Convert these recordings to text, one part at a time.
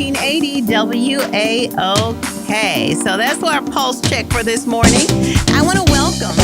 1480 WAOK. So that's our pulse check for this morning. I want to welcome.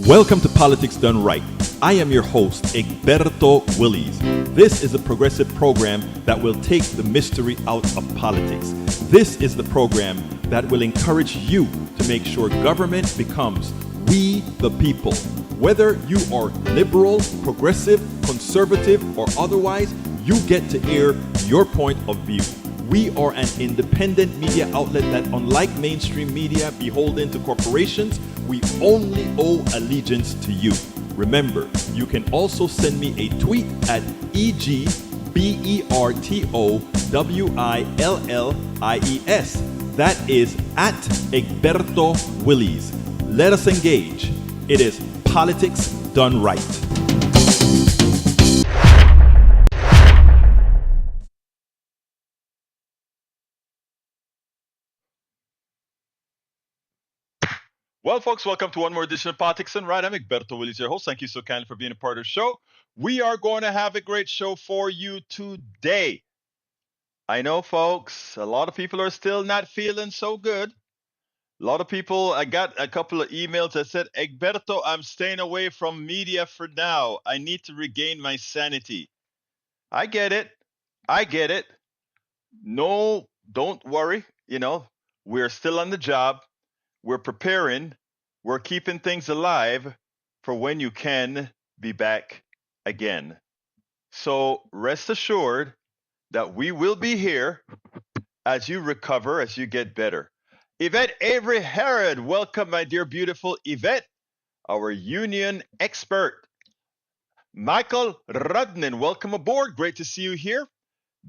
Welcome to Politics Done Right. I am your host, Egberto Willies. This is a progressive program that will take the mystery out of politics. This is the program that will encourage you to make sure government becomes we the people. Whether you are liberal, progressive, conservative, or otherwise, you get to air your point of view. We are an independent media outlet that, unlike mainstream media beholden to corporations, we only owe allegiance to you. Remember, you can also send me a tweet at EGBERTOWILLIES. That is at Egberto Willies. Let us engage. It is Politics Done Right. Well, folks, welcome to one more edition of Politics and Right. I'm Egberto Willies, your host. Thank you so kindly for being a part of the show. We are going to have a great show for you today. I know, folks, a lot of people are still not feeling so good. A lot of people, I got a couple of emails that said, Egberto, I'm staying away from media for now. I need to regain my sanity. I get it. I get it. No, don't worry. We're still on the job. We're preparing. We're keeping things alive for when you can be back again. So rest assured that we will be here as you recover, as you get better. Yvette Avery Herod, welcome, my dear beautiful Yvette, our union expert. Michael Rudnin, welcome aboard. Great to see you here.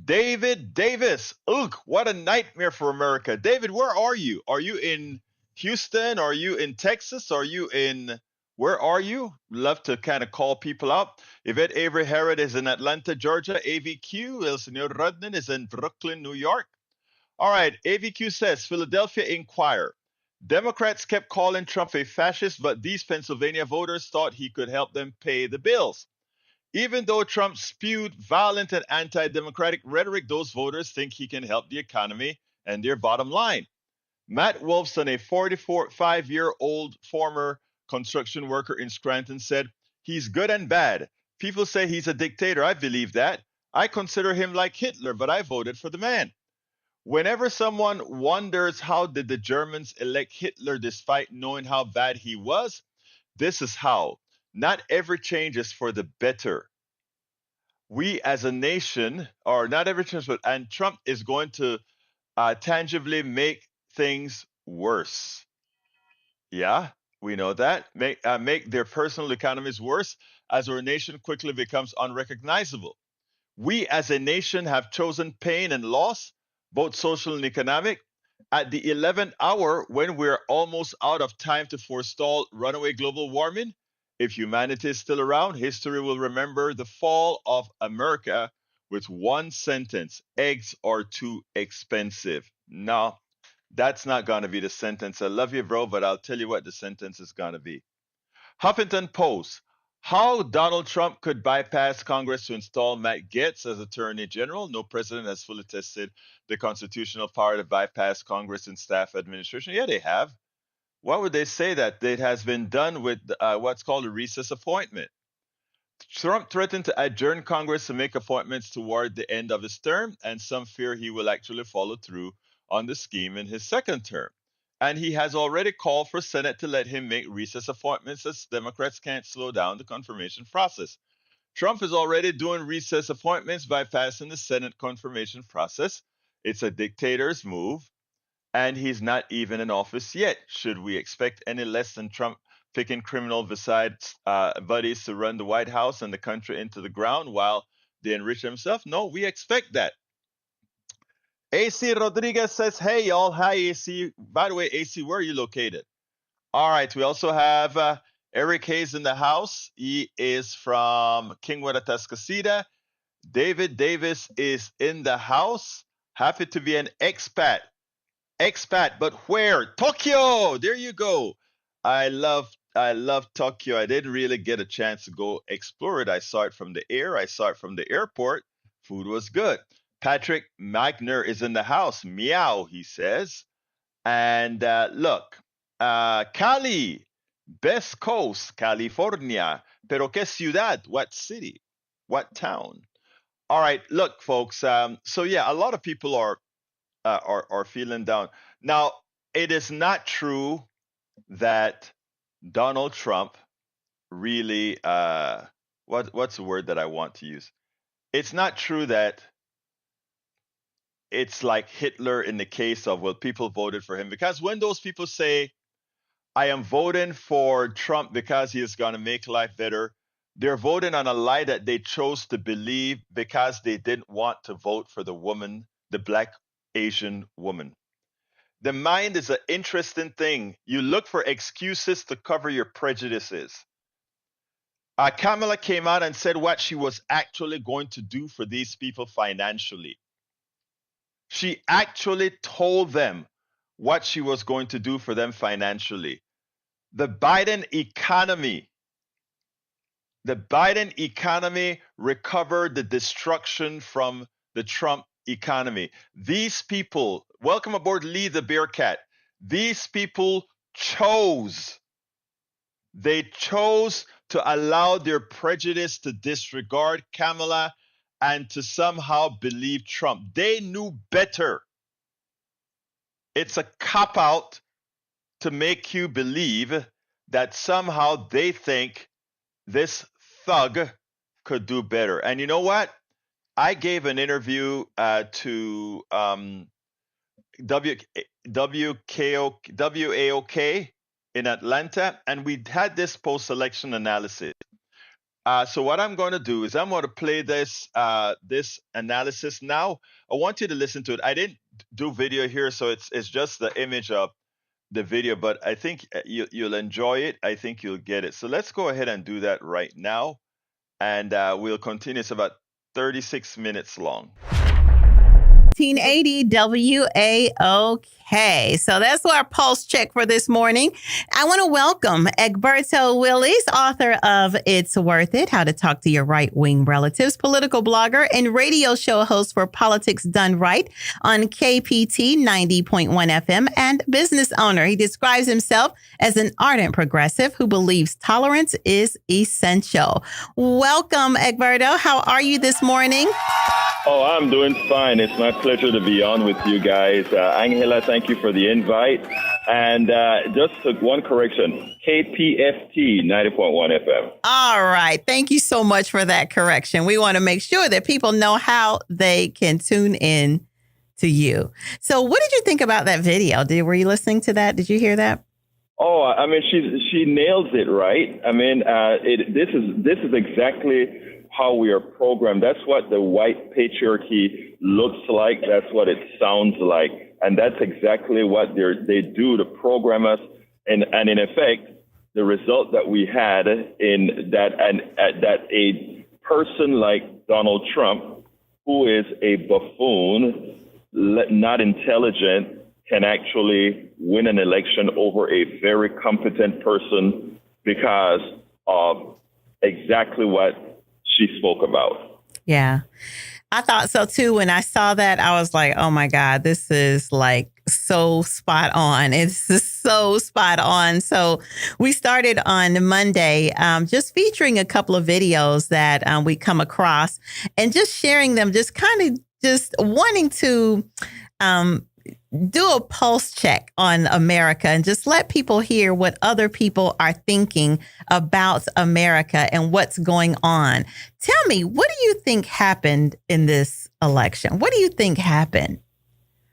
David Davis, ugh, what a nightmare for America. David, where are you? Are you in Houston? Are you in Texas? Are you in, where are you? Love to kind of call people out. Yvette Avery Herod is in Atlanta, Georgia. AVQ, El Senor Rudnin is in Brooklyn, New York. All right, AVQ says Philadelphia Inquirer. Democrats kept calling Trump a fascist, but these Pennsylvania voters thought he could help them pay the bills. Even though Trump spewed violent and anti democratic rhetoric, those voters think he can help the economy and their bottom line. Matt Wolfson, a 45-year-old former construction worker in Scranton, said, "He's good and bad. People say he's a dictator. I believe that. I consider him like Hitler, but I voted for the man." Whenever someone wonders how did the Germans elect Hitler despite knowing how bad he was, this is how. Not every change is for the better. We as a nation, or not every change, but and Trump is going to tangibly make things worse. Yeah, we know that. Make their personal economies worse as our nation quickly becomes unrecognizable. We as a nation have chosen pain and loss, both social and economic, at the 11th hour when we're almost out of time to forestall runaway global warming. If humanity is still around, history will remember the fall of America with one sentence: eggs are too expensive. No, that's not going to be the sentence. I love you, bro, but I'll tell you what the sentence is going to be. Huffington Post. How Donald Trump could bypass Congress to install Matt Gaetz as Attorney General. No president has fully tested the constitutional power to bypass Congress and staff administration. Yeah, they have. Why would they say that? It has been done with what's called a recess appointment. Trump threatened to adjourn Congress to make appointments toward the end of his term, and some fear he will actually follow through on the scheme in his second term. And he has already called for Senate to let him make recess appointments as Democrats can't slow down the confirmation process. Trump is already doing recess appointments by passing the Senate confirmation process. It's a dictator's move, and he's not even in office yet. Should we expect any less than Trump picking criminal besides buddies to run the White House and the country into the ground while they enrich themselves? No, we expect that. AC Rodriguez says, "Hey, y'all. Hi, AC. By the way, AC, where are you located?" All right. We also have Eric Hayes in the house. He is from Kingwood, Atascocita. David Davis is in the house. Happy to be an expat. Expat, but where? Tokyo. There you go. I love Tokyo. I didn't really get a chance to go explore it. I saw it from the air. I saw it from the airport. Food was good. Patrick Magner is in the house. Meow, he says. And look, Cali, best coast, California. Pero qué ciudad? What city? What town? All right, look, folks. So yeah, a lot of people are feeling down. Now, it is not true that Donald Trump really what's the word that I want to use? It's not true that it's like Hitler in the case of, well, people voted for him, because when those people say I am voting for Trump because he is going to make life better, they're voting on a lie that they chose to believe because they didn't want to vote for the woman, the black Asian woman. The mind is an interesting thing. You look for excuses to cover your prejudices. Kamala came out and said what she was actually going to do for these people financially. She actually told them what she was going to do for them financially. The Biden economy, the Biden economy recovered the destruction from the Trump economy. These people, welcome aboard Lee the Bearcat. These people chose. They chose to allow their prejudice to disregard Kamala and to somehow believe Trump. They knew better. It's a cop out to make you believe that somehow they think this thug could do better. And you know what? I gave an interview to WAOK in Atlanta, and we had this post-election analysis. So what I'm going to do is I'm going to play this this analysis now. I want you to listen to it. I didn't do video here, so it's just the image of the video, but I think you'll enjoy it. I think you'll get it. So let's go ahead and do that right now, and we'll continue. It's about 36 minutes long. 1980 WAOK. So that's our pulse check for this morning. I want to welcome Egberto Willies, author of It's Worth It, How to Talk to Your Right-Wing Relatives, political blogger and radio show host for Politics Done Right on KPT 90.1 FM, and business owner. He describes himself as an ardent progressive who believes tolerance is essential. Welcome, Egberto. How are you this morning? Oh, I'm doing fine. It's my pleasure to be on with you guys. Angela, thank you for the invite. And just one correction, KPFT 90.1 FM. All right. Thank you so much for that correction. We want to make sure that people know how they can tune in to you. So what did you think about that video? Were you listening to that? Did you hear that? Oh, I mean, she nails it, right? I mean, this is exactly how we are programmed. That's what the white patriarchy looks like. That's what it sounds like. And that's exactly what they do to program us. And in effect, the result that we had in that a person like Donald Trump, who is a buffoon, not intelligent, can actually win an election over a very competent person because of exactly what she spoke about. Yeah, I thought so too. When I saw that, I was like, oh my God, this is like so spot on. It's just so spot on. So we started on Monday, just featuring a couple of videos that we come across and just sharing them, just kind of just wanting to do a pulse check on America and just let people hear what other people are thinking about America and what's going on. Tell me, what do you think happened in this election? What do you think happened?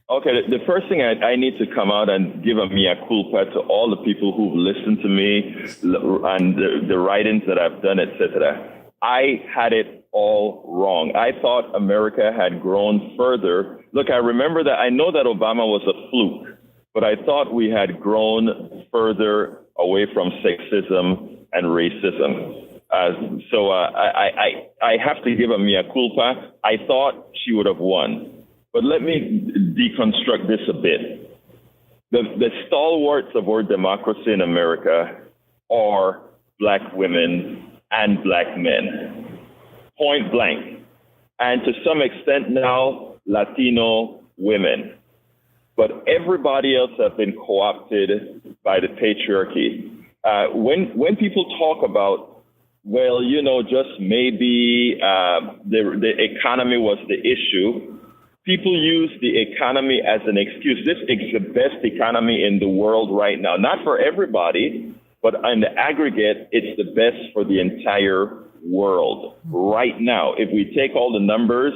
Okay, the first thing I need to come out and give a mea culpa to all the people who've listened to me and the writings that I've done, etc. I had it all wrong. I thought America had grown further. Look, I remember that. I know that Obama was a fluke, but I thought we had grown further away from sexism and racism. So I have to give a mea culpa. I thought she would have won. But let me deconstruct this a bit. The stalwarts of our democracy in America are Black women and Black men, point blank. And to some extent now, Latino women. But everybody else have been co-opted by the patriarchy. When people talk about, well, you know, just maybe the economy was the issue, people use the economy as an excuse. This is the best economy in the world right now. Not for everybody, but in the aggregate, it's the best for the entire world right now. If we take all the numbers,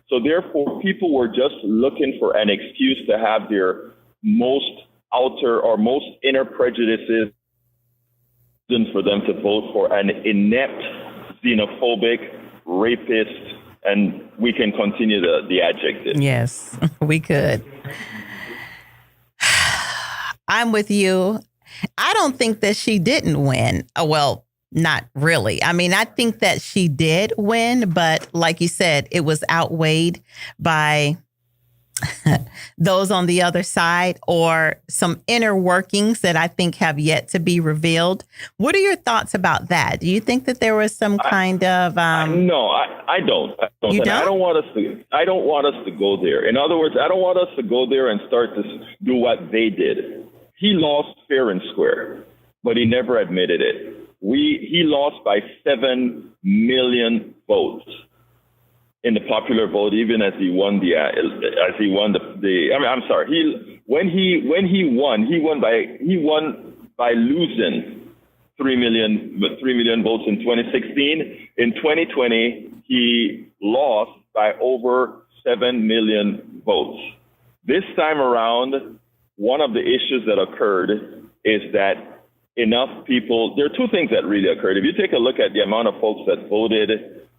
so therefore people were just looking for an excuse to have their most outer or most inner prejudices for them to vote for an inept, xenophobic, rapist, and we can continue the adjective. Yes, we could. I'm with you. I don't think that she didn't win. Well, not really. I mean, I think that she did win, but like you said, it was outweighed by those on the other side or some inner workings that I think have yet to be revealed. What are your thoughts about that? Do you think that there was some kind of No, I don't. You don't? I don't want us to go there. In other words, I don't want us to go there and start to do what they did. He lost fair and square, but he never admitted it. He lost by 7 million votes in the popular vote, even as he won when he won by losing 3 million votes in 2016. In 2020, he lost by over 7 million votes. This time around, one of the issues that occurred is that enough people, there are two things that really occurred. If you take a look at the amount of folks that voted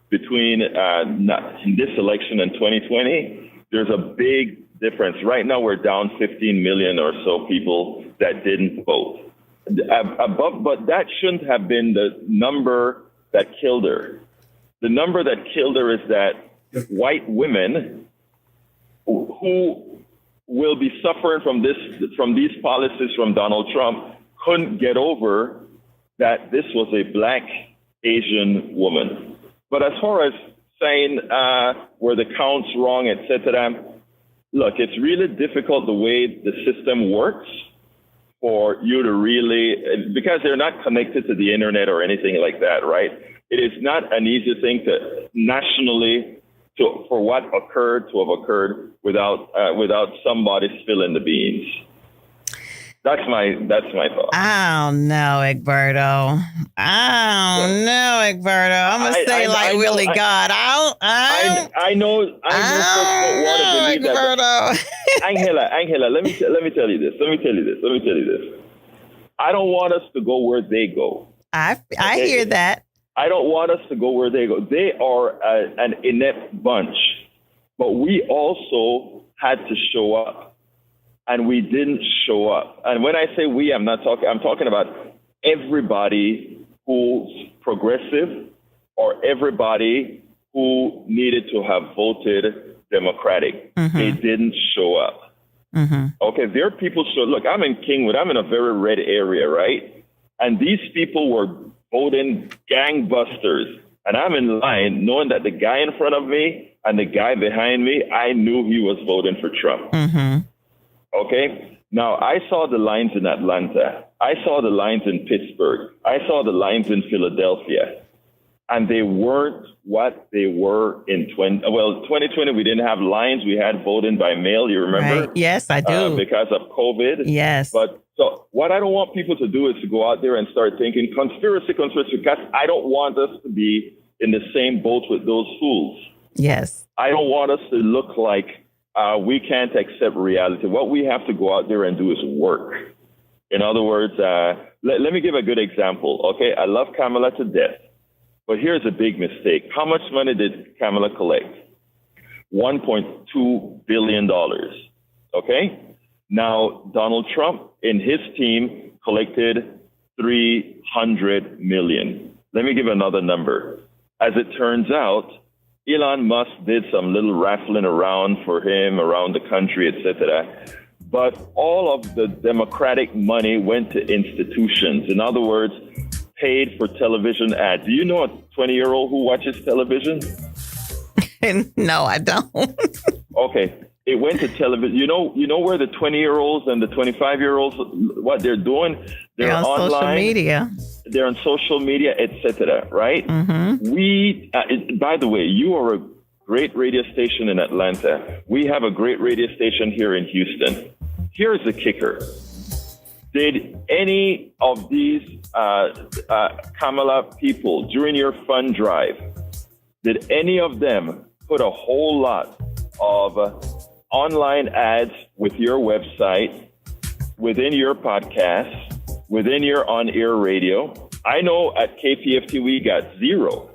between this election and 2020, there's a big difference. Right now, we're down 15 million or so people that didn't vote. But that shouldn't have been the number that killed her. The number that killed her is that white women who will be suffering from these policies from Donald Trump couldn't get over that this was a Black Asian woman. But as far as saying were the counts wrong, etc., look, it's really difficult the way the system works for you to really, because they're not connected to the internet or anything like that, right? It is not an easy thing to nationally for what occurred to have occurred without somebody spilling the beans. That's my thought. I don't know, Egberto. I'm gonna say Willie God. I know folks don't want to believe that. Angela, let me tell you this. I don't want us to go where they go. I hear that. I don't want us to go where they go. They are an inept bunch, but we also had to show up, and we didn't show up. And when I say we, I'm talking about everybody who's progressive or everybody who needed to have voted Democratic. Mm-hmm. They didn't show up. Mm-hmm. Okay, there are people. So look, I'm in Kingwood. I'm in a very red area, right? And these people were voting gangbusters. And I'm in line knowing that the guy in front of me and the guy behind me, I knew he was voting for Trump. Mm-hmm. Okay? Now, I saw the lines in Atlanta. I saw the lines in Pittsburgh. I saw the lines in Philadelphia. And they weren't what they were in 2020. We didn't have lines. We had voting by mail. You remember? Right. Yes, I do. Because of COVID. Yes. But so what I don't want people to do is to go out there and start thinking conspiracy, because I don't want us to be in the same boat with those fools. Yes. I don't want us to look like we can't accept reality. What we have to go out there and do is work. In other words, let me give a good example. Okay, I love Kamala to death. But here's a big mistake. How much money did Kamala collect? $1.2 billion. Okay? Now, Donald Trump and his team collected $300 million. Let me give another number. As it turns out, Elon Musk did some little raffling around for him around the country, etc. But all of the Democratic money went to institutions. In other words, paid for television ads. Do you know a 20-year-old who watches television? No, I don't. Okay. It went to television. You know where the 20-year-olds and the 25-year-olds, what they're doing? They're on online, social media. They're on social media, etc. Right? Mm-hmm. By the way, you are a great radio station in Atlanta. We have a great radio station here in Houston. Here's the kicker. Did any of these Kamala people during your fund drive, did any of them put a whole lot of online ads with your website, within your podcast, within your on-air radio? I know at KPFT we got zero.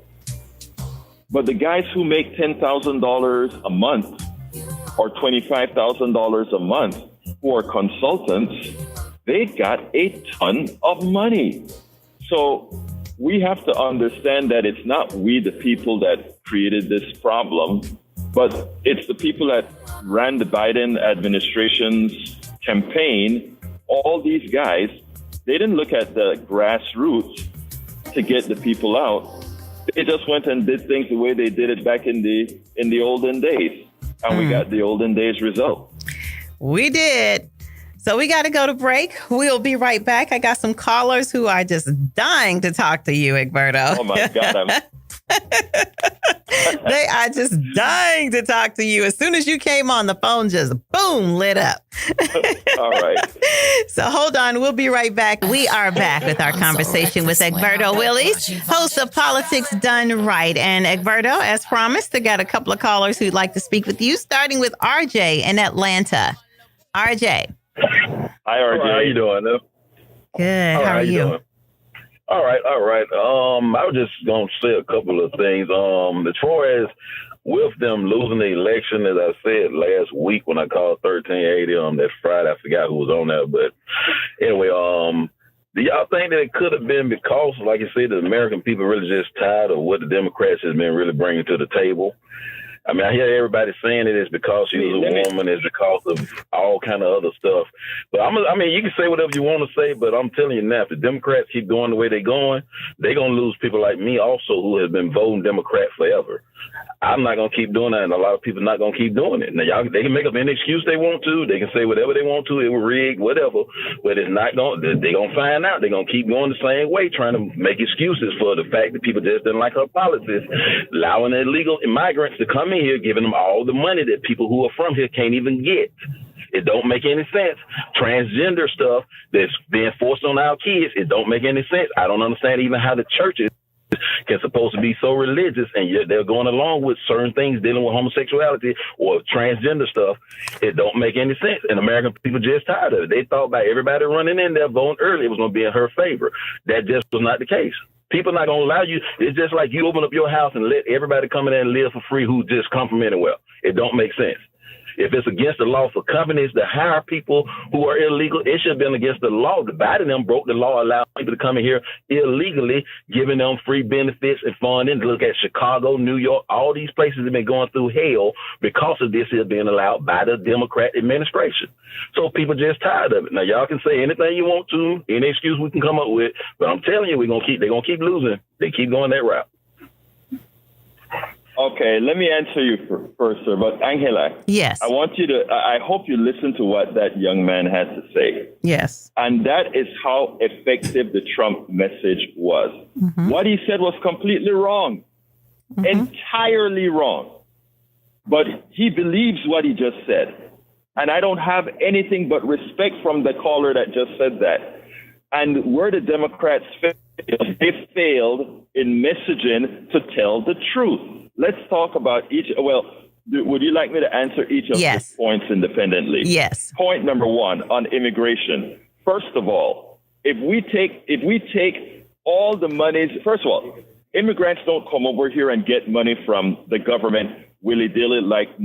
But the guys who make $10,000 a month or $25,000 a month who are consultants, they got a ton of money. So we have to understand that it's not we, the people, that created this problem, but it's the people that ran the Biden administration's campaign. All these guys, they didn't look at the grassroots to get the people out. They just went and did things the way they did it back in the olden days. And we got the olden days result. We did. So we got to go to break. We'll be right back. I got some callers who are just dying to talk to you, Egberto. Oh, my God. They are are just dying to talk to you. As soon as you came on, the phone just boom, lit up. All right. So hold on. We'll be right back. We are back with our conversation with Egberto Willies, host of Politics Done Right. And Egberto, as promised, I got a couple of callers who'd like to speak with you, starting with RJ in Atlanta. RJ. Hi, RJ. How you doing? Good. How are you? Doing? All right. I was just going to say a couple of things. As far as with them losing the election, as I said last week when I called 1380 that Friday, I forgot who was on there. But anyway, do y'all think that it could have been because, like you said, the American people really just tired of what the Democrats has been really bringing to the table? I mean, I hear everybody saying it is because she was a woman, it's because of all kind of other stuff. But I mean, you can say whatever you want to say, but I'm telling you now, if the Democrats keep going the way they're going to lose people like me also who have been voting Democrat forever. I'm not going to keep doing that, and a lot of people are not going to keep doing it. Now, they can make up any excuse they want to. They can say whatever they want to. It was rigged, whatever. But it's not going. They're going to find out. They're going to keep going the same way, trying to make excuses for the fact that people just didn't like her policies, allowing illegal immigrants to come in here, giving them all the money that people who are from here can't even get. It don't make any sense. Transgender stuff that's being forced on our kids, it don't make any sense. I don't understand even how the churches can supposed to be so religious and yet they're going along with certain things dealing with homosexuality or transgender stuff. It don't make any sense. And American people just tired of it. They thought by everybody running in there voting early, it was going to be in her favor. That just was not the case. People not going to allow you. It's just like you open up your house and let everybody come in there and live for free who just come from anywhere. It don't make sense. If it's against the law for companies to hire people who are illegal, it should have been against the law. The Biden them broke the law, allowing people to come in here illegally, giving them free benefits and funding. Look at Chicago, New York, all these places have been going through hell because of this is being allowed by the Democrat administration. So people just tired of it. Now, y'all can say anything you want to, any excuse we can come up with, but I'm telling you, they're going to keep losing. They keep going that route. Okay, let me answer you first, sir. But Angela, yes, I hope you listen to what that young man has to say. Yes. And that is how effective the Trump message was. Mm-hmm. What he said was completely wrong, entirely wrong. But he believes what he just said. And I don't have anything but respect from the caller that just said that. And where the Democrats failed, they failed in messaging to tell the truth. Let's talk about each. Well, would you like me to answer each of these points independently? Yes. Point number one on immigration. First of all, if we take all the monies, first of all, immigrants don't come over here and get money from the government willy-nilly like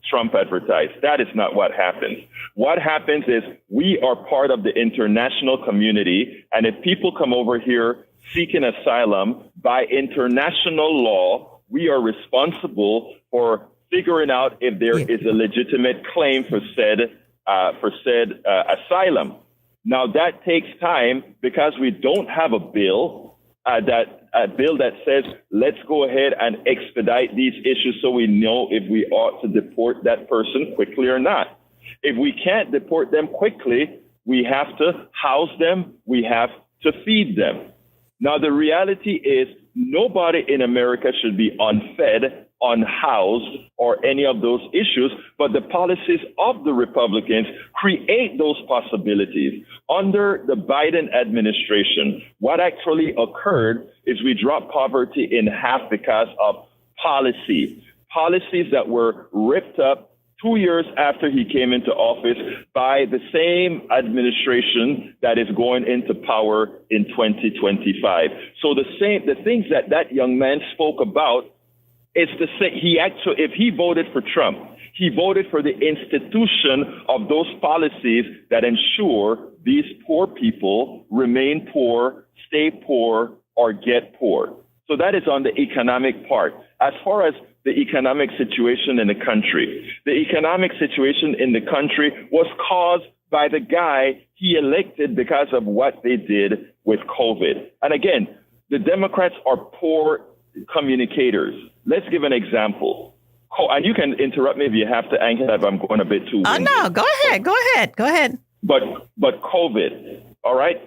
Trump advertised. That is not what happens. What happens is we are part of the international community, and if people come over here seeking asylum by international law, we are responsible for figuring out if there is a legitimate claim for said asylum. Now that takes time because we don't have a bill that says let's go ahead and expedite these issues so we know if we ought to deport that person quickly or not. If we can't deport them quickly, we have to house them, we have to feed them. Now, the reality is nobody in America should be unfed, unhoused, or any of those issues, but the policies of the Republicans create those possibilities. Under the Biden administration, what actually occurred is we dropped poverty in half because of policies that were ripped up 2 years after he came into office by the same administration that is going into power in 2025. So the things that young man spoke about, it's the same. If he voted for Trump, he voted for the institution of those policies that ensure these poor people remain poor, stay poor, or get poor. So that is on the economic part. As far as the economic situation in the country. The economic situation in the country was caused by the guy he elected because of what they did with COVID. And again, the Democrats are poor communicators. Let's give an example. And you can interrupt me if you have to, Angela, if I'm going a bit too winded. Oh, no, go ahead. But COVID, all right?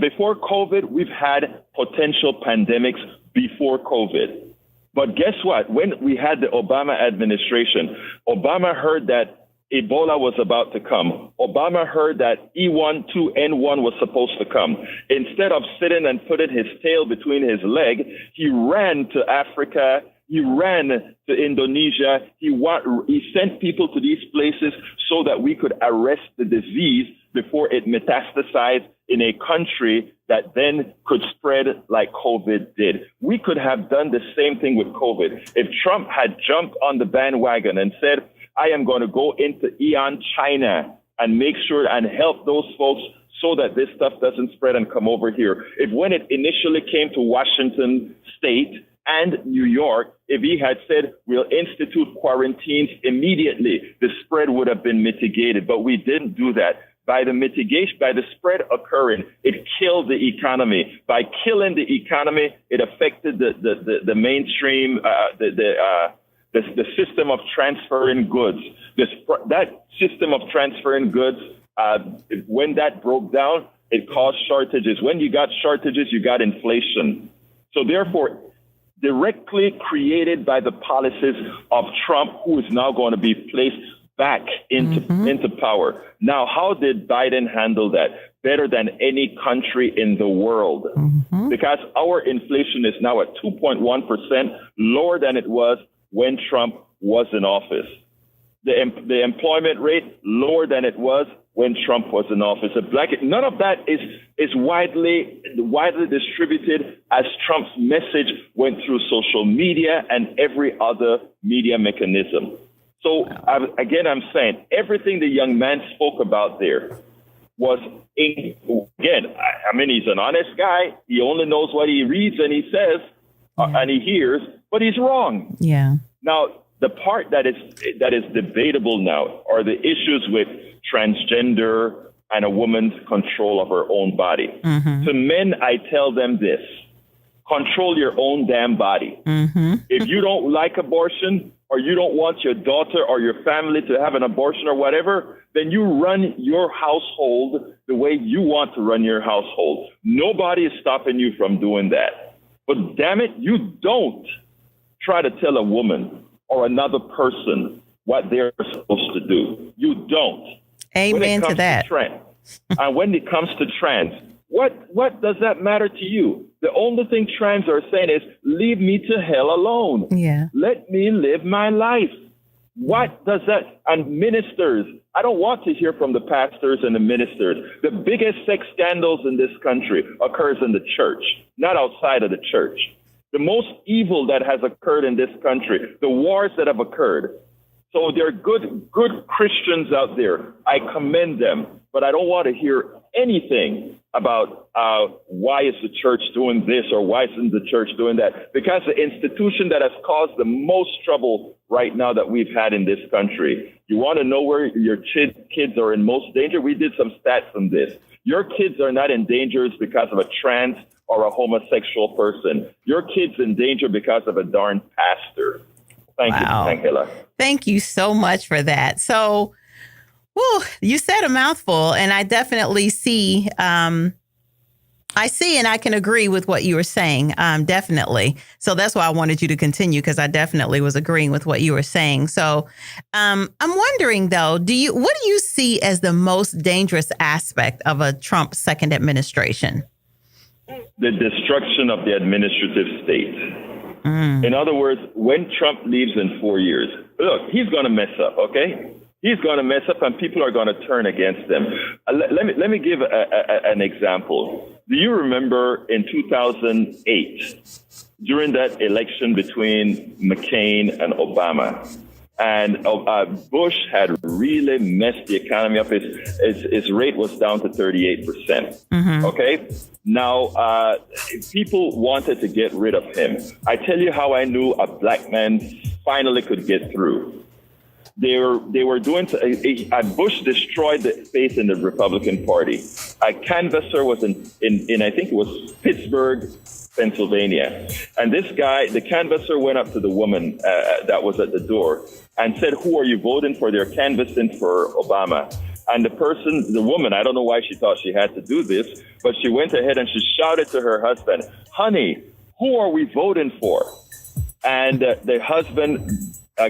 Before COVID, we've had potential pandemics before COVID. But guess what? When we had the Obama administration, Obama heard that Ebola was about to come. Obama heard that E12N1 was supposed to come. Instead of sitting and putting his tail between his leg, he ran to Africa. He ran to Indonesia. He sent people to these places so that we could arrest the disease before it metastasized in a country that then could spread like COVID did. We could have done the same thing with COVID. If Trump had jumped on the bandwagon and said, I am going to go into China and make sure and help those folks so that this stuff doesn't spread and come over here. If when it initially came to Washington State and New York, if he had said, we'll institute quarantines immediately, the spread would have been mitigated. But we didn't do that. By the spread occurring, it killed the economy. By killing the economy, it affected the mainstream, the system of transferring goods. That system of transferring goods, when that broke down, it caused shortages. When you got shortages, you got inflation. So therefore, directly created by the policies of Trump, who is now going to be placed back into power. Now, how did Biden handle that? Better than any country in the world. Because our inflation is now at 2.1%, lower than it was when Trump was in office. The employment rate, lower than it was when Trump was in office. None of that is widely distributed as Trump's message went through social media and every other media mechanism. So again, I'm saying everything the young man spoke about there was, he's an honest guy. He only knows what he reads and he says and he hears, but he's wrong. Yeah. Now, the part that is debatable now are the issues with transgender and a woman's control of her own body. To men, I tell them this: control your own damn body. If you don't like abortion, or you don't want your daughter or your family to have an abortion or whatever, then you run your household the way you want to run your household. Nobody is stopping you from doing that. But damn it, you don't try to tell a woman or another person what they're supposed to do. You don't. Amen to that. And when it comes to trans, what does that matter to you? The only thing trans are saying is, leave me to hell alone. Yeah. Let me live my life. What does that? And ministers, I don't want to hear from the pastors and the ministers. The biggest sex scandals in this country occurs in the church, not outside of the church. The most evil that has occurred in this country, the wars that have occurred. So there are good Christians out there. I commend them, but I don't want to hear anything about why is the church doing this or why isn't the church doing that? Because the institution that has caused the most trouble right now that we've had in this country. You want to know where your kids are in most danger? We did some stats on this. Your kids are not in danger because of a trans or a homosexual person. Your kid's in danger because of a darn pastor. Thank you, Angela. Thank you so much for that. So, you said a mouthful, and I definitely see. I see, and I can agree with what you were saying. Definitely. So that's why I wanted you to continue, because I definitely was agreeing with what you were saying. So, I'm wondering though, what do you see as the most dangerous aspect of a Trump second administration? The destruction of the administrative state. In other words, when Trump leaves in 4 years, look, he's going to mess up, okay? He's going to mess up and people are going to turn against him. Let me give an example. Do you remember in 2008, during that election between McCain and Obama, and Bush had really messed the economy up. His rate was down to 38%. Okay? Now, people wanted to get rid of him. I tell you how I knew a black man finally could get through. They were doing, Bush destroyed the faith in the Republican Party. A canvasser was in I think it was Pittsburgh, Pennsylvania. And this guy, the canvasser, went up to the woman that was at the door and said, "Who are you voting for?" They're canvassing for Obama. And the woman, I don't know why she thought she had to do this, but she went ahead and she shouted to her husband, "Honey, who are we voting for?" And And the husband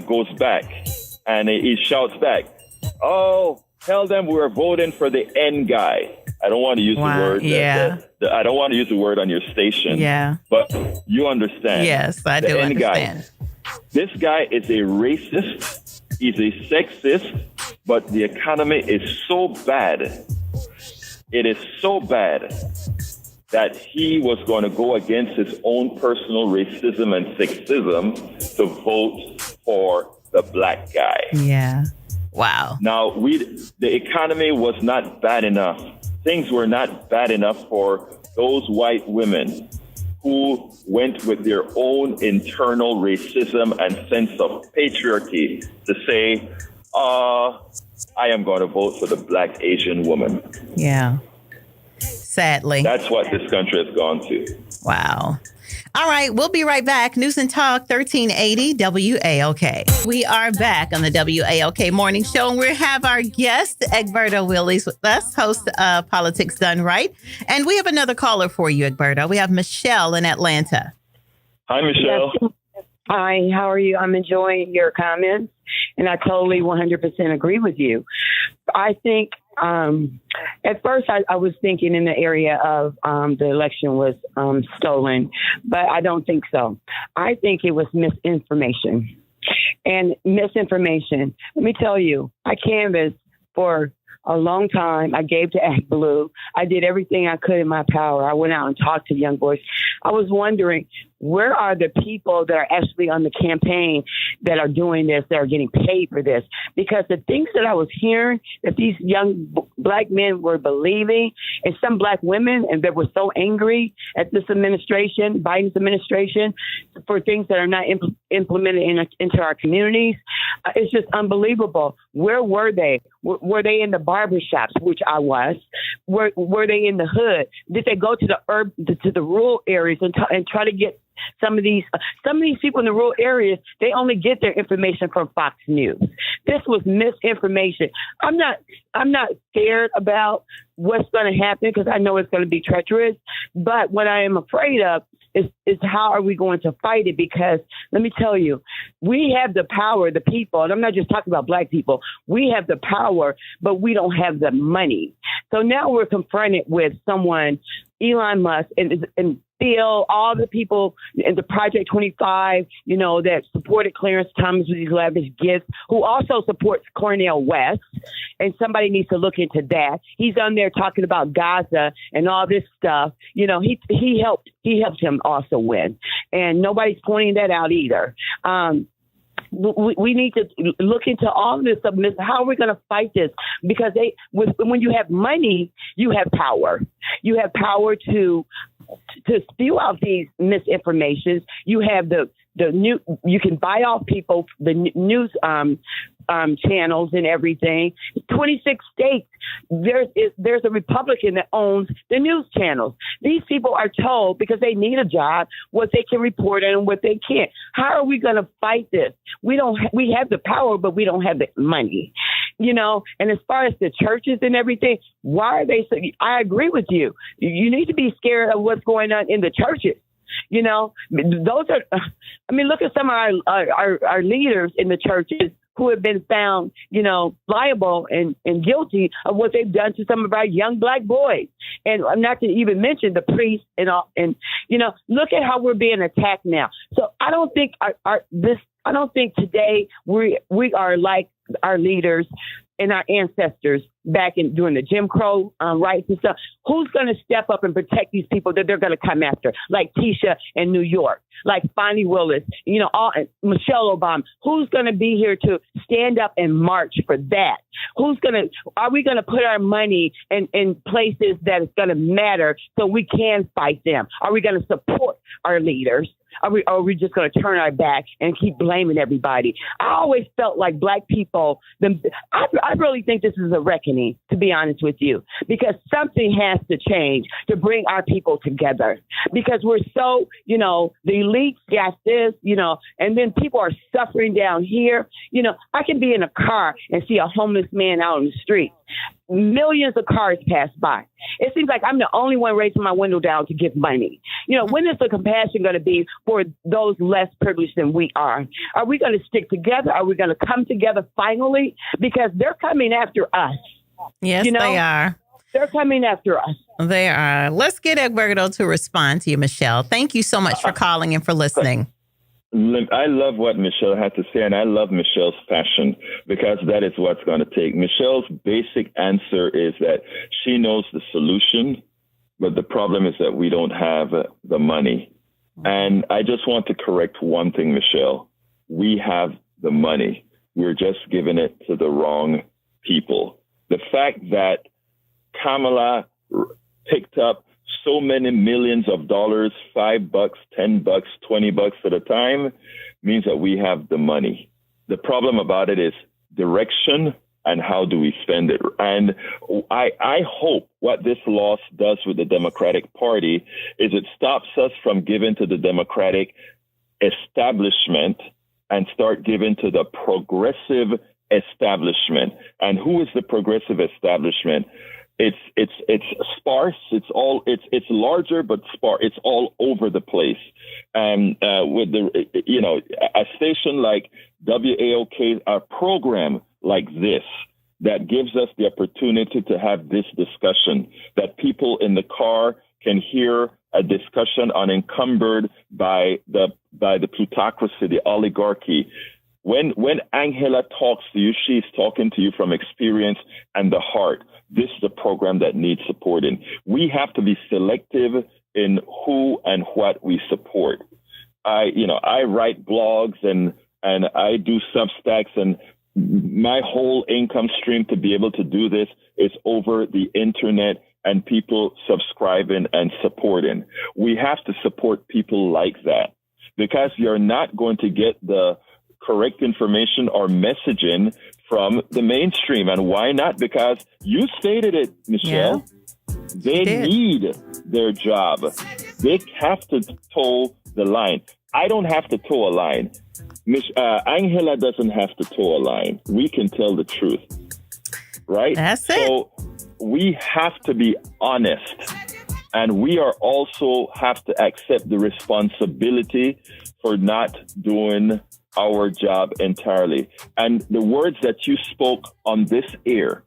goes back and he shouts back, "Oh, tell them we're voting for the N guy." I don't want to use the word. Yeah. I don't want to use the word on your station. Yeah. But you understand. Yes, I do understand. This guy is a racist. He's a sexist. But the economy is so bad. It is so bad that he was going to go against his own personal racism and sexism to vote for the black guy. Yeah. Wow. Now, the economy was not bad enough. Things were not bad enough for those white women who went with their own internal racism and sense of patriarchy to say, I am going to vote for the black Asian woman. Yeah. Sadly. That's what this country has gone to. Wow. All right, we'll be right back. News and Talk 1380 WAOK. We are back on the WAOK Morning Show, and we have our guest, Egberto Willies, with us, host of Politics Done Right. And we have another caller for you, Egberto. We have Michelle in Atlanta. Hi, Michelle. Yes. Hi, how are you? I'm enjoying your comments, and I totally 100% agree with you. I think at first I was thinking in the area of the election was stolen, but I don't think so. I think it was misinformation. And misinformation, let me tell you, I canvassed for a long time. I gave to Act Blue. I did everything I could in my power. I went out and talked to young boys. I was wondering, where are the people that are actually on the campaign that are doing this, that are getting paid for this? Because the things that I was hearing that these young black men were believing, and some black women, and that were so angry at this administration, Biden's administration, for things that are not implemented into our communities, it's just unbelievable. Where were they? Were they in the barbershops, which I was? Were they in the hood? Did they go to the rural areas and try to get some of these people in the rural areas? They only get their information from Fox News. This was misinformation. I'm not scared about what's going to happen because I know it's going to be treacherous. But what I am afraid of is how are we going to fight it? Because let me tell you, we have the power, the people, and I'm not just talking about black people. We have the power, but we don't have the money. So now we're confronted with someone, Elon Musk, and Phil, all the people in the Project 25, that supported Clarence Thomas with these lavish gifts, who also supports Cornel West. And somebody needs to look into that. He's on there talking about Gaza and all this stuff. He helped him also win. And nobody's pointing that out either. We need to look into all of this stuff. How are we going to fight this? Because when you have money, you have power. You have power to spew out these misinformations. You have the new. You can buy off people, the news channels and everything. 26 states. There's a Republican that owns the news channels. These people are told, because they need a job, what they can report and what they can't. How are we going to fight this? We have the power, but we don't have the money. And as far as the churches and everything, why are they so? I agree with you. You need to be scared of what's going on in the churches. Those are. Look at some of our leaders in the churches who have been found, liable and guilty of what they've done to some of our young black boys. And I'm not to even mention the priests and all. And look at how we're being attacked now. So I don't think I don't think today we are like our leaders and our ancestors back during the Jim Crow rights and stuff. Who's going to step up and protect these people that they're going to come after, like Tisha in New York, like Fonnie Willis, Michelle Obama? Who's going to be here to stand up and march for that? Are we going to put our money in places that it's going to matter so we can fight them? Are we going to support our leaders? Are we just going to turn our back and keep blaming everybody? I always felt like black people, I really think this is a reckoning, to be honest with you, because something has to change to bring our people together, because we're so, the elites got this, and then people are suffering down here. I can be in a car and see a homeless man out on the street. millions of cars pass by. It seems like I'm the only one raising my window down to give money. When is the compassion going to be for those less privileged than we are? Are we going to stick together? Are we going to come together finally? Because they're coming after us. Yes, they are. They're coming after us. They are. Let's get Egberto to respond to you, Michelle. Thank you so much for calling and for listening. I love what Michelle had to say, and I love Michelle's passion, because that is what's going to take. Michelle's basic answer is that she knows the solution, but the problem is that we don't have the money. And I just want to correct one thing, Michelle. We have the money. We're just giving it to the wrong people. The fact that Kamala picked up so many millions of dollars, $5, $10, $20 at a time, means that we have the money. The problem about it is direction and how do we spend it. And I hope what this loss does with the Democratic Party is it stops us from giving to the Democratic establishment and start giving to the progressive establishment. And who is the progressive establishment? It's sparse. It's larger but sparse. It's all over the place. And with a station like WAOK, a program like this that gives us the opportunity to have this discussion, that people in the car can hear a discussion unencumbered by the plutocracy, the oligarchy. When Angela talks to you, she's talking to you from experience and the heart. This is a program that needs supporting. We have to be selective in who and what we support. I write blogs and I do Substacks, and my whole income stream to be able to do this is over the internet and people subscribing and supporting. We have to support people like that, because you're not going to get the correct information or messaging from the mainstream. And why not? Because you stated it, Michelle. Yeah, they need their job. They have to toe the line. I don't have to toe a line. Angela doesn't have to toe a line. We can tell the truth, right? That's it. So we have to be honest. And we are also have to accept the responsibility for not doing our job entirely. And the words that you spoke on this air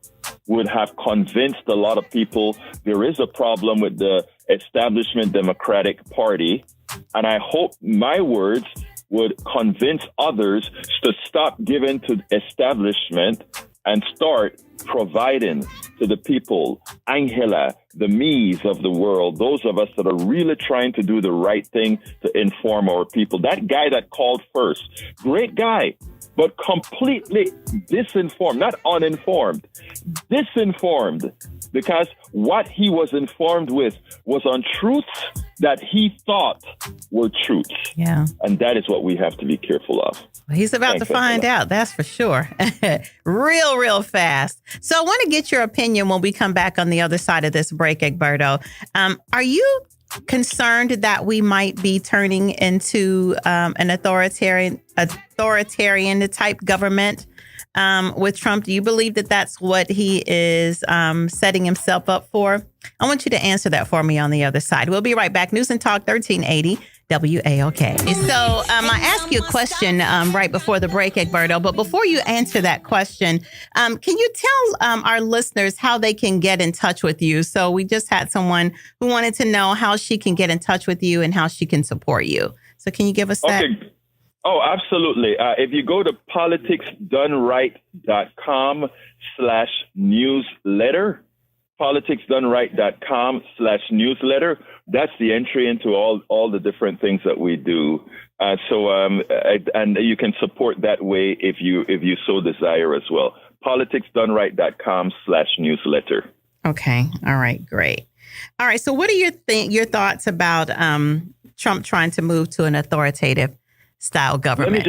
would have convinced a lot of people there is a problem with the establishment Democratic Party. And I hope my words would convince others to stop giving to establishment and start providing to the people, Angela, the me's of the world, those of us that are really trying to do the right thing to inform our people. That guy that called first, great guy, but completely disinformed, not uninformed, disinformed, because what he was informed with was on truths that he thought were truths. Yeah. And that is what we have to be careful of. He's about to find out, that's for sure. real fast. So I want to get your opinion when we come back on the other side of this break, Egberto. Are you concerned that we might be turning into an authoritarian type government with Trump? Do you believe that that's what he is setting himself up for? I want you to answer that for me on the other side. We'll be right back. News and Talk 1380 WAOK. So I asked you a question right before the break, Egberto, but before you answer that question, can you tell our listeners how they can get in touch with you? So we just had someone who wanted to know how she can get in touch with you and how she can support you. So can you give us that? Okay. Oh, absolutely. If you go to politicsdoneright.com/newsletter, politicsdoneright.com/newsletter, that's the entry into all the different things that we do. And you can support that way if you so desire as well. politicsdoneright.com/newsletter. Okay. All right. Great. All right. So what are your thoughts about Trump trying to move to an authoritative style government?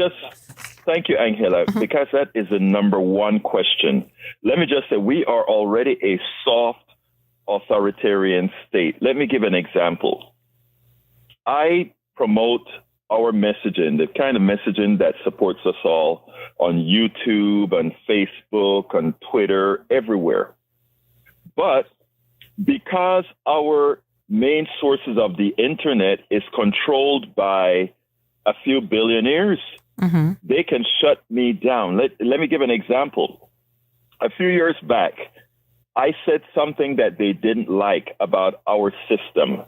Thank you, Angela, because that is the number one question. Let me just say we are already a soft authoritarian state. Let me give an example. I promote our messaging, the kind of messaging that supports us all on YouTube, on Facebook, on Twitter, everywhere. But because our main sources of the internet is controlled by a few billionaires, they can shut me down. Let me give an example. A few years back, I said something that they didn't like about our system.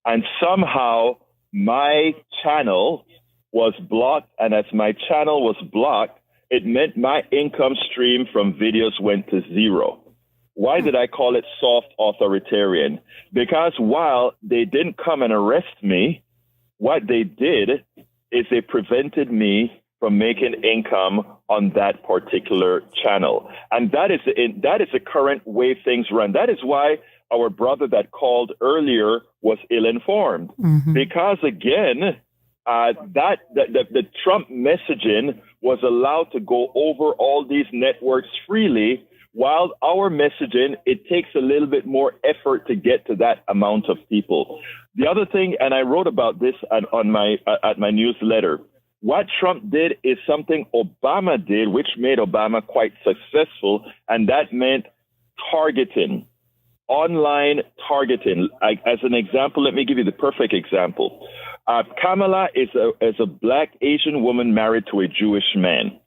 And somehow my channel was blocked. And as my channel was blocked, it meant my income stream from videos went to zero. Why did I call it soft authoritarian? Because while they didn't come and arrest me, what they did is they prevented me from making income on that particular channel. And that is the current way things run. That is why our brother that called earlier was ill-informed. Because again, the Trump messaging was allowed to go over all these networks freely, while our messaging, it takes a little bit more effort to get to that amount of people. The other thing, and I wrote about this at my newsletter, what Trump did is something Obama did, which made Obama quite successful, and that meant targeting, online targeting. As an example, let me give you the perfect example. Kamala is a black Asian woman married to a Jewish man.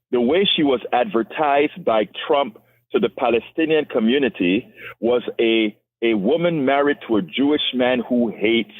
The way she was advertised by Trump to the Palestinian community was a woman married to a Jewish man who hates,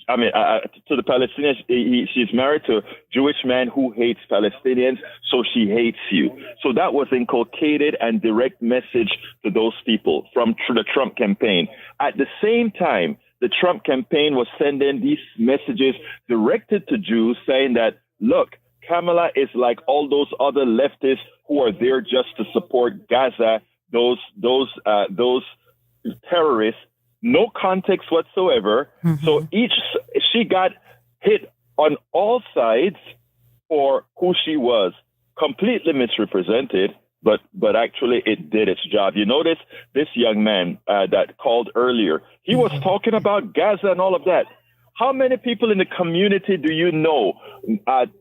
to the Palestinians, she's married to a Jewish man who hates Palestinians, so she hates you. So that was inculcated and direct message to those people from the Trump campaign. At the same time, the Trump campaign was sending these messages directed to Jews saying that, look, Kamala is like all those other leftists who are there just to support Gaza, those terrorists, no context whatsoever. So she got hit on all sides for who she was, completely misrepresented, but actually it did its job. You notice this young man that called earlier, he was talking about Gaza and all of that. How many people in the community do you know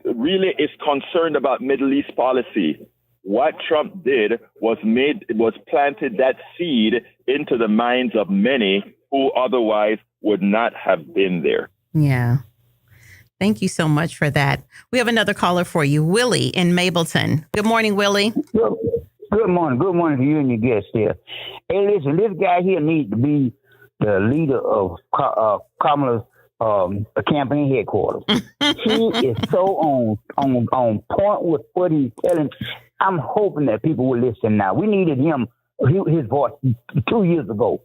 really is concerned about Middle East policy? What Trump did was planted that seed into the minds of many who otherwise would not have been there. Yeah. Thank you so much for that. We have another caller for you, Willie in Mableton. Good morning, Willie. Good morning. Good morning to you and your guests here. Hey, listen, this guy here needs to be the leader of Kamala's campaign headquarters. He is so on point with what he's telling. I'm hoping that people will listen now. We needed his voice 2 years ago.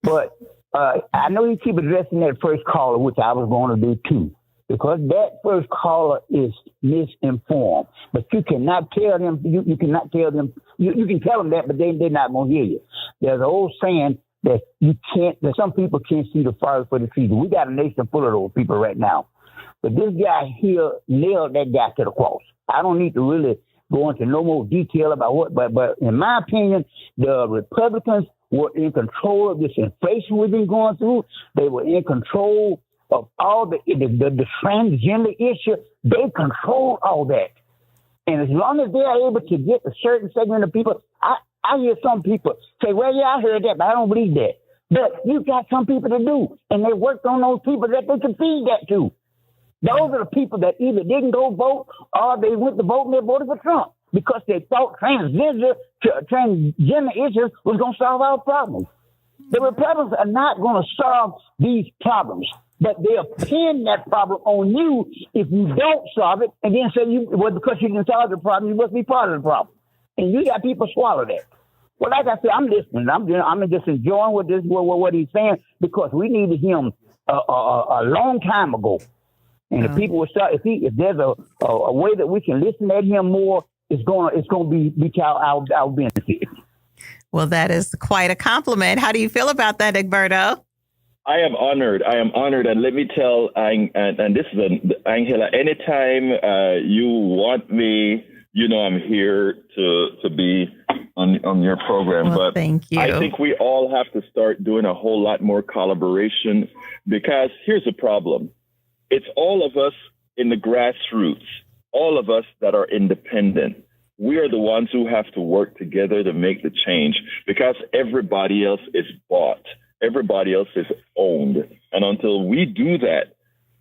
But I know you keep addressing that first caller, which I was going to do too, because that first caller is misinformed. But you cannot tell them, you cannot tell them, you can tell them that, but they're not going to hear you. There's an old saying that that some people can't see the forest for the trees. We got a nation full of those people right now. But this guy here nailed that guy to the cross. I don't need to really go into no more detail about what, but in my opinion, the Republicans were in control of this inflation we've been going through. They were in control of all the transgender issue. They control all that. And as long as they are able to get a certain segment of people, I hear some people say, well, yeah, I heard that, but I don't believe that. But you got some people to do, and they worked on those people that they can feed that to. Those are the people that either didn't go vote or they went to vote and they voted for Trump because they thought transgender issues was going to solve our problems. The Republicans are not going to solve these problems, but they'll pin that problem on you if you don't solve it, and then say, because you can solve the problem, you must be part of the problem. And you got people swallow that. Well, like I said, I'm listening. I'm just enjoying what he's saying because we needed him a long time ago. And if people will start, if there's a way that we can listen at him more, it's going to be to our benefit. Well, that is quite a compliment. How do you feel about that, Egberto? I am honored. And let me tell, and this is Angela, anytime you want me, you know I'm here to be on your program. Well, but thank you. I think we all have to start doing a whole lot more collaboration because here's the problem. It's all of us in the grassroots, all of us that are independent. we are the ones who have to work together to make the change, because everybody else is bought. Everybody else is owned. And until we do that,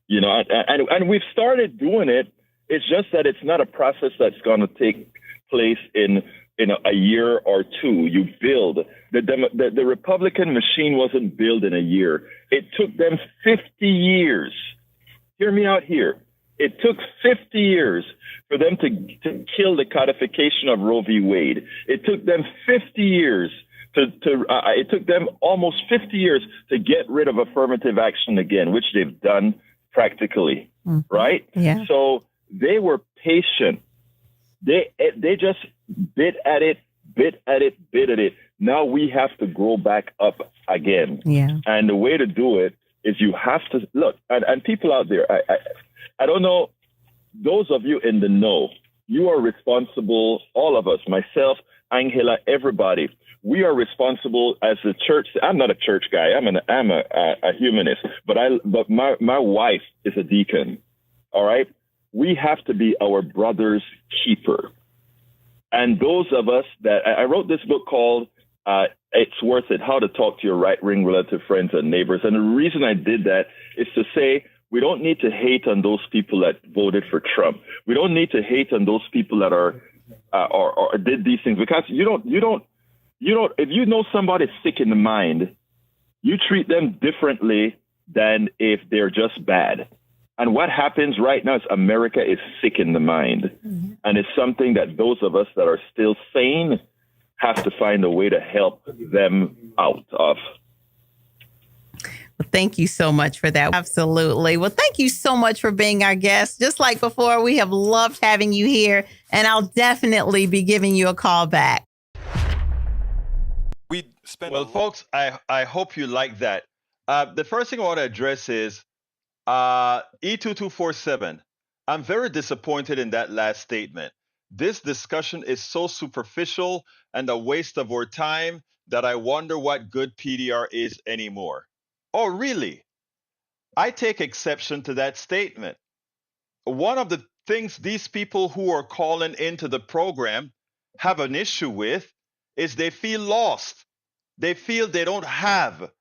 you know, and we've started doing it, it's just that it's not a process that's going to take place in a year or two. You build. The Republican machine wasn't built in a year. It took them 50 years. Hear me out here. It took 50 years for them to kill the codification of Roe v. Wade. It took them 50 years it took them almost 50 years to get rid of affirmative action again, which they've done practically, right? Yeah. So they were patient. They just bit at it. Now we have to grow back up again. Yeah. And the way to do it is you have to look, and people out there, I don't know, those of you in the know, you are responsible, all of us, myself, Angela, everybody. We are responsible as the church. I'm not a church guy. I'm a humanist, but my wife is a deacon. All right. We have to be our brother's keeper. And those of us that I wrote this book called It's Worth It, How to Talk to Your Right Wing Relative Friends and Neighbors. And the reason I did that is to say, we don't need to hate on those people that voted for Trump. We don't need to hate on those people that are or did these things, because you don't, if you know somebody's sick in the mind, you treat them differently than if they're just bad. And what happens right now is America is sick in the mind. Mm-hmm. And it's something that those of us that are still sane have to find a way to help them out of. Well, thank you so much for that. Absolutely. Well, thank you so much for being our guest. Just like before, we have loved having you here, and I'll definitely be giving you a call back. Well, folks, I hope you like that. The first thing I want to address is E2247. I'm very disappointed in that last statement. This discussion is so superficial and a waste of our time that I wonder what good PDR is anymore. Oh, really? I take exception to that statement. One of the things these people who are calling into the program have an issue with is they feel lost. They feel they don't have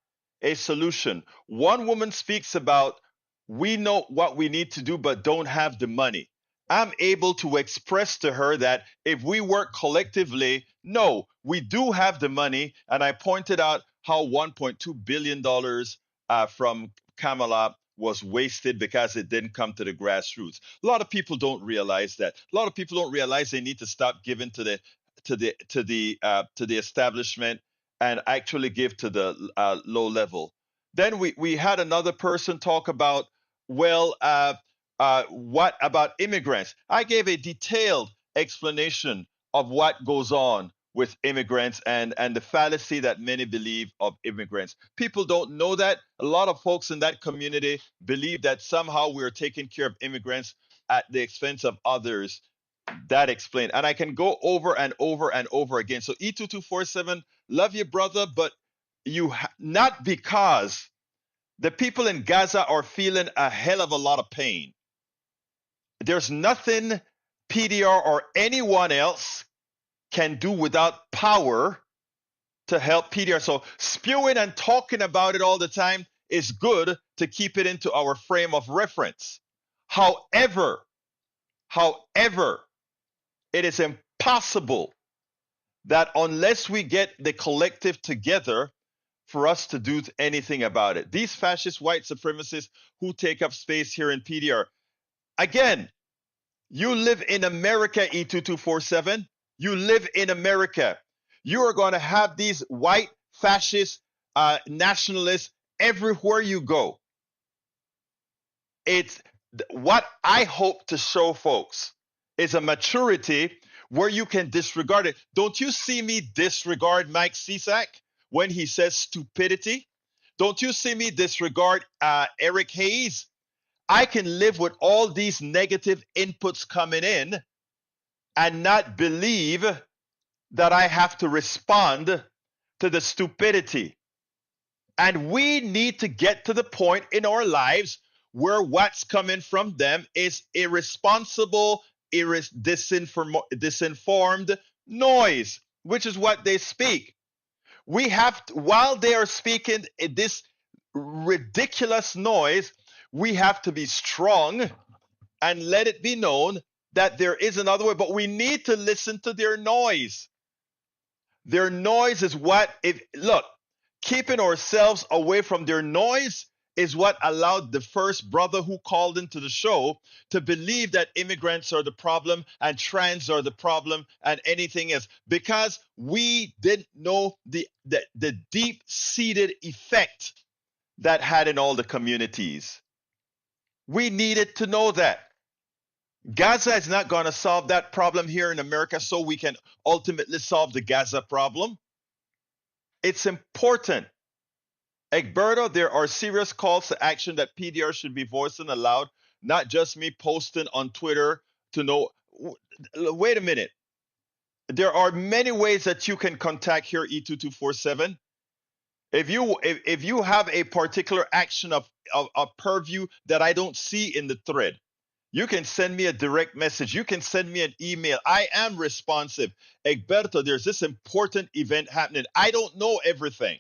a solution. One woman speaks about, we know what we need to do, but don't have the money. I'm able to express to her that if we work collectively, no, we do have the money. And I pointed out how $1.2 billion from Kamala was wasted because it didn't come to the grassroots. A lot of people don't realize that. A lot of people don't realize they need to stop giving to the establishment and actually give to the low level. Then we had another person talk about, well, what about immigrants? I gave a detailed explanation of what goes on with immigrants and the fallacy that many believe of immigrants. People don't know that. A lot of folks in that community believe that somehow we're taking care of immigrants at the expense of others. That explained. And I can go over and over and over again. So E2247, love you, brother, but not because the people in Gaza are feeling a hell of a lot of pain. There's nothing PDR or anyone else can do without power to help PDR. So spewing and talking about it all the time is good to keep it into our frame of reference. However, it is impossible that unless we get the collective together for us to do anything about it. These fascist white supremacists who take up space here in PDR, again, you live in America, E2247. You live in America. You are going to have these white fascist nationalists everywhere you go. It's what I hope to show folks is a maturity where you can disregard it. Don't you see me disregard Mike Cisak when he says stupidity? Don't you see me disregard Eric Hayes? I can live with all these negative inputs coming in and not believe that I have to respond to the stupidity. And we need to get to the point in our lives where what's coming from them is irresponsible disinformed noise, which is what they speak. We have to, while they are speaking this ridiculous noise, we have to be strong and let it be known that there is another way, but we need to listen to their noise. Their noise is what, keeping ourselves away from their noise is what allowed the first brother who called into the show to believe that immigrants are the problem and trans are the problem and anything else, because we didn't know the deep-seated effect that had in all the communities. We needed to know that. Gaza is not going to solve that problem here in America so we can ultimately solve the Gaza problem. It's important. Egberto, there are serious calls to action that PDR should be voicing aloud, not just me posting on Twitter to know. Wait a minute. There are many ways that you can contact here E2247. If you have a particular action of purview that I don't see in the thread, you can send me a direct message. You can send me an email. I am responsive. Egberto, there's this important event happening. I don't know everything.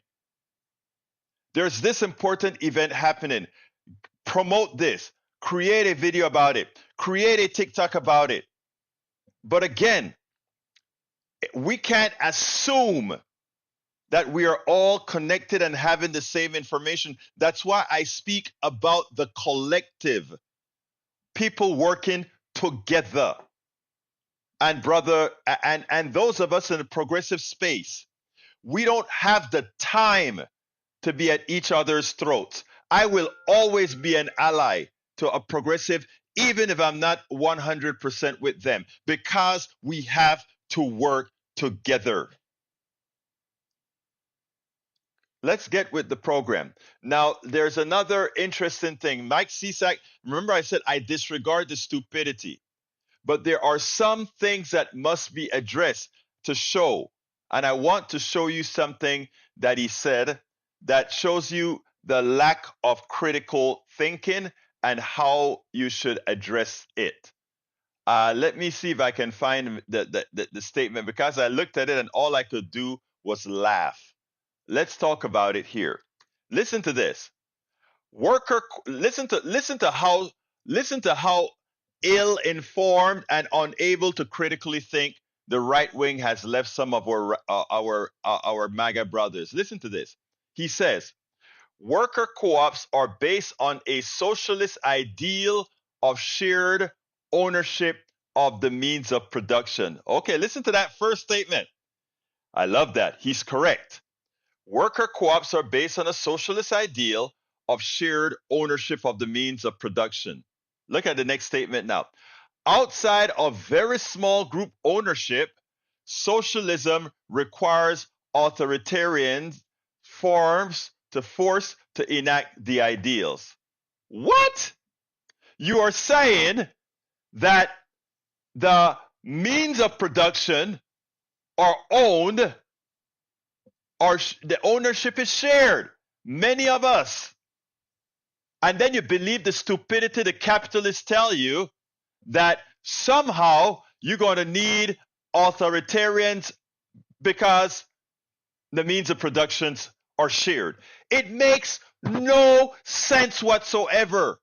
There's this important event happening. Promote this. Create a video about it. Create a TikTok about it. But again, we can't assume that we are all connected and having the same information. That's why I speak about the collective. People working together. And brother, and those of us in the progressive space, we don't have the time to be at each other's throats. I will always be an ally to a progressive, even if I'm not 100% with them, because we have to work together. Let's get with the program. Now, there's another interesting thing. Mike Cisak, remember I said I disregard the stupidity, but there are some things that must be addressed to show. And I want to show you something that he said that shows you the lack of critical thinking and how you should address it. Let me see if I can find the statement, because I looked at it and all I could do was laugh. Let's talk about it here. Listen to this. Listen to how ill-informed and unable to critically think the right wing has left some of our MAGA brothers. Listen to this. He says, worker co-ops are based on a socialist ideal of shared ownership of the means of production. Okay, listen to that first statement. I love that. He's correct. Worker co-ops are based on a socialist ideal of shared ownership of the means of production. Look at the next statement now. Outside of very small group ownership, socialism requires authoritarian forms to force to enact the ideals. What? You are saying that the means of production are owned, or the ownership is shared. Many of us. And then you believe the stupidity the capitalists tell you that somehow you're going to need authoritarians because the means of productions are shared. It makes no sense whatsoever.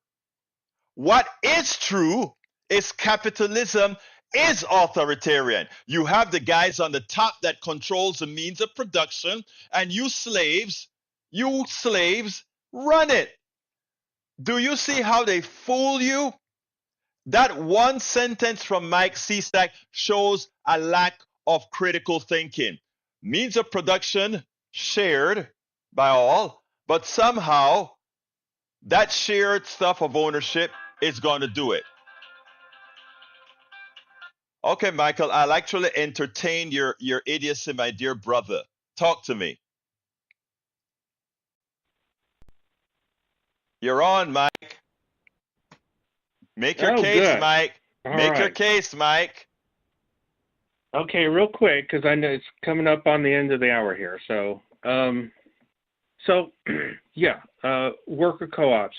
What is true is capitalism is authoritarian. You have the guys on the top that controls the means of production, and you slaves run it. Do you see how they fool you? That one sentence from Mike Cisak shows a lack of critical thinking. Means of production shared by all, but somehow that shared stuff of ownership is going to do it. Okay, Michael, I'll actually entertain your idiocy, my dear brother. Talk to me. You're on, Mike. Make your case, good. Mike. Make right. your case, Mike. Okay, real quick, because I know it's coming up on the end of the hour here. So, worker co-ops.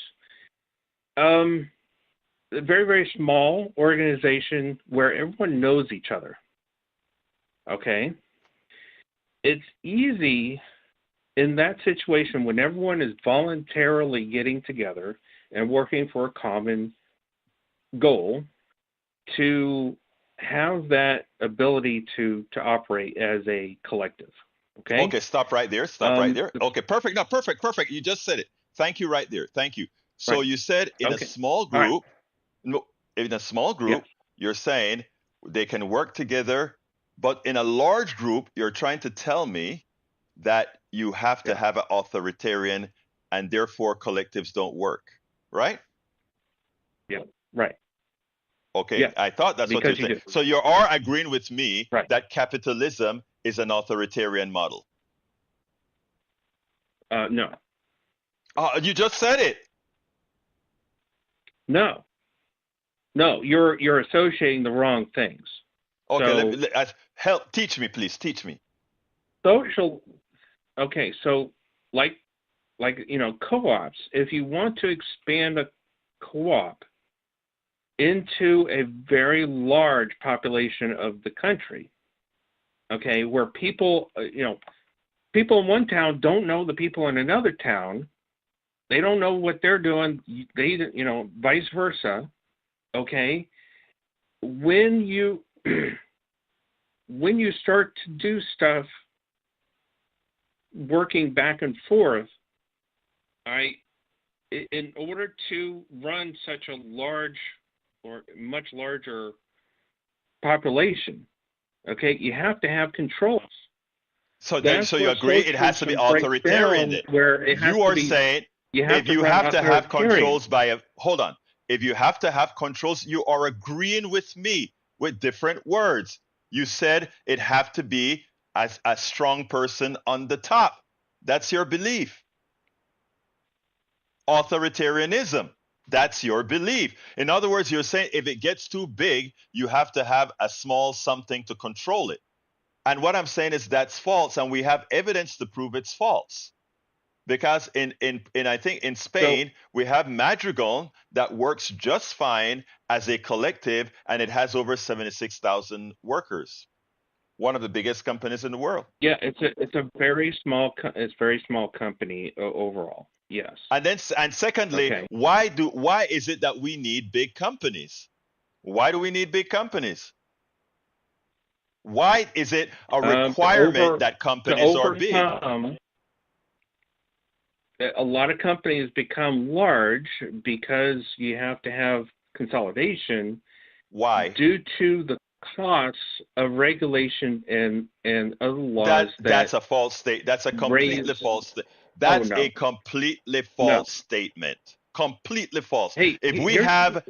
a very, very small organization where everyone knows each other. Okay? It's easy in that situation when everyone is voluntarily getting together and working for a common goal to have that ability to operate as a collective. Okay? Okay, stop right there. Stop right there. Okay, perfect. No, perfect, perfect. You just said it. Thank you right there. Thank you. So Right. you said in a Okay. small All right. group, no, in a small group, Yes. you're saying they can work together, but in a large group, you're trying to tell me that you have to Yeah. have an authoritarian and therefore collectives don't work, right? Yeah. Right. Okay, Yes. I thought that's what you're Because you saying. do. So you are agreeing with me Right. that capitalism is an authoritarian model. No. You just said it. No. No. You're associating the wrong things. Okay, So help. Teach me, please. Teach me. social. Okay. So like co-ops. If you want to expand a co-op into a very large population of the country, okay, where people people in one town don't know the people in another town. They don't know what they're doing. They, vice versa. Okay. When you when you start to do stuff working back and forth, in order to run such a large or much larger population, okay, you have to have controls. So That's so you where agree it has to be socialism breaks authoritarian down, then. where it has You to are be. saying You have if to you run have to have authoritarian. controls hold on. If you have to have controls, you are agreeing with me with different words. You said it have to be a strong person on the top. That's your belief. Authoritarianism. That's your belief. In other words, you're saying if it gets too big, you have to have a small something to control it. And what I'm saying is that's false, and we have evidence to prove it's false. Because in I think in Spain, we have Madrigal that works just fine as a collective, and it has over 76,000 workers. One of the biggest companies in the world. Yeah, it's a very small company overall. Yes. And secondly, Okay. why is it that we need big companies? Why do we need big companies? Why is it a requirement that companies are big? A lot of companies become large because you have to have consolidation. Why? Due to the costs of regulation and other laws that's a false statement. That's a completely false statement. That's a completely false statement. Completely false. Hey, if we have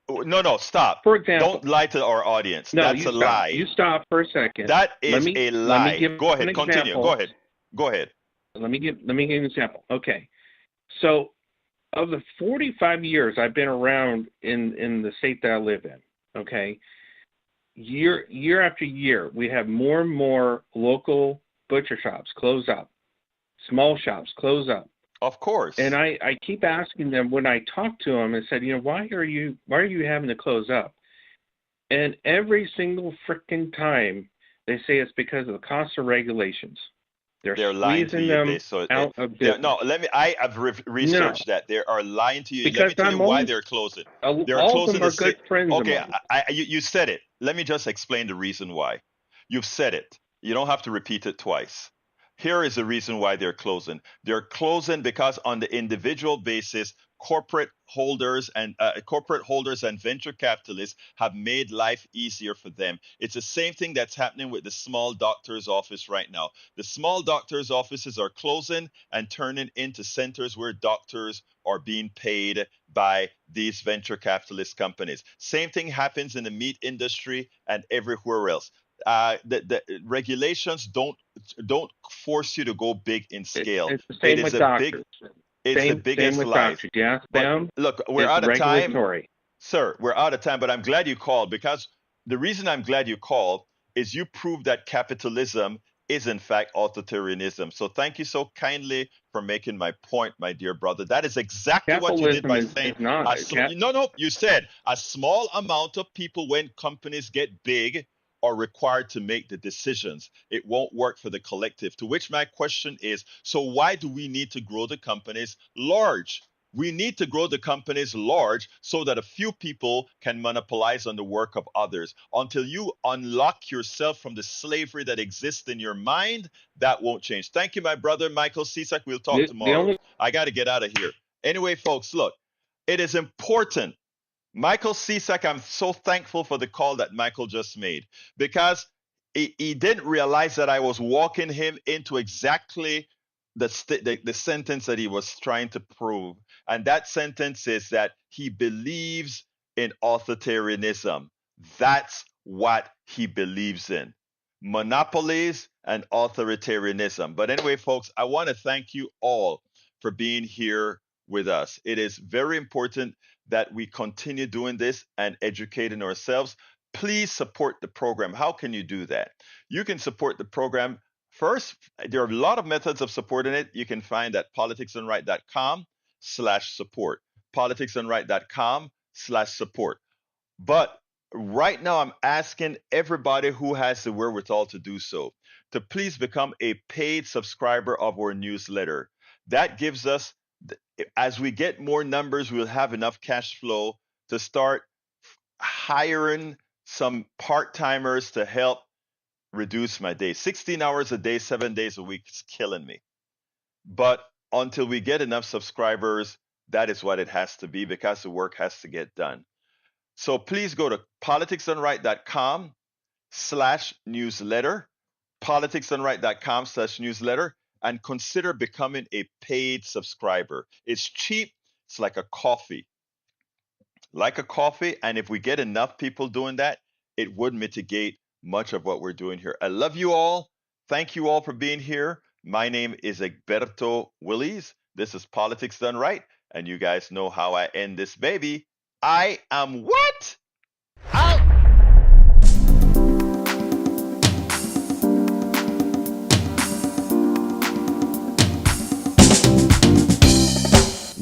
no, stop. For example, don't lie to our audience. No, that's a lie. You stop for a second. That is a lie. Let me give Go ahead. an Continue. example. Go ahead. Let me give an example. Okay. So, of the 45 years I've been around in the state that I live in, okay, year after year, we have more and more local butcher shops close up, small shops close up. Of course. And I keep asking them when I talk to them and said, why are you having to close up? And every single freaking time they say it's because of the cost of regulations. They're lying to you. Out of business. No, I have researched that. They are lying to you. Because let me tell you why they're closing. They're all closing of them are good friends. Okay, you said it. Let me just explain the reason why. You've said it. You don't have to repeat it twice. Here is the reason why they're closing. They're closing because on the individual basis, corporate holders and venture capitalists have made life easier for them. It's the same thing that's happening with the small doctor's office right now. The small doctor's offices are closing and turning into centers where doctors are being paid by these venture capitalist companies. Same thing happens in the meat industry and everywhere else. The regulations don't force you to go big in scale. It's the same with doctors. It's the biggest lie. Yeah, look, we're out of time. Sir, we're out of time, but I'm glad you called, because the reason I'm glad you called is you proved that capitalism is in fact authoritarianism. So thank you so kindly for making my point, my dear brother. That is exactly what you did by saying, no, you said a small amount of people, when companies get big, are required to make the decisions. It won't work for the collective. To which my question is, so why do we need to grow the companies large? We need to grow the companies large so that a few people can monopolize on the work of others. Until you unlock yourself from the slavery that exists in your mind, that won't change. Thank you, my brother, Michael Cisak. We'll talk tomorrow. I got to get out of here. Anyway, folks, look, it is important. Michael Cisak, I'm so thankful for the call that Michael just made, because he didn't realize that I was walking him into exactly the sentence that he was trying to prove. And that sentence is that he believes in authoritarianism. That's what he believes in. Monopolies and authoritarianism. But anyway, folks, I want to thank you all for being here with us. It is very important that we continue doing this and educating ourselves. Please support the program. How can you do that? You can support the program. First, there are a lot of methods of supporting it. You can find at politicsdoneright.com/support. politicsdoneright.com/support. But right now, I'm asking everybody who has the wherewithal to do so to please become a paid subscriber of our newsletter. That gives us, as we get more numbers, we'll have enough cash flow to start hiring some part-timers to help reduce my day. 16 hours a day, 7 days a week is killing me. But until we get enough subscribers, that is what it has to be, because the work has to get done. So please go to politicsdoneright.com/newsletter, politicsdoneright.com/newsletter, and consider becoming a paid subscriber. It's cheap. It's like a coffee. And if we get enough people doing that, it would mitigate much of what we're doing here. I love you all. Thank you all for being here. My name is Egberto Willies. This is Politics Done Right. And you guys know how I end this baby. I am what? Out!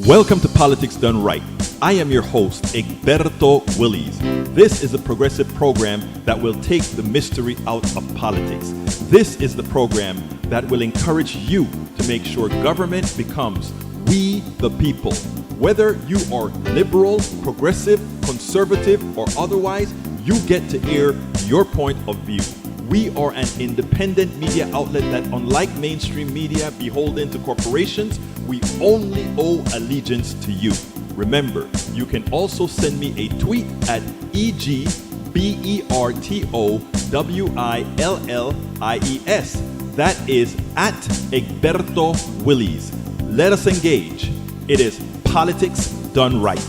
Welcome to Politics Done Right. I am your host, Egberto Willies. This is a progressive program that will take the mystery out of politics. This is the program that will encourage you to make sure government becomes we the people. Whether you are liberal, progressive, conservative, or otherwise, you get to air your point of view. We are an independent media outlet that, unlike mainstream media beholden to corporations, we only owe allegiance to you. Remember, you can also send me a tweet at EGBERTOWILLIES. That is at Egberto Willies. Let us engage. It is Politics Done Right.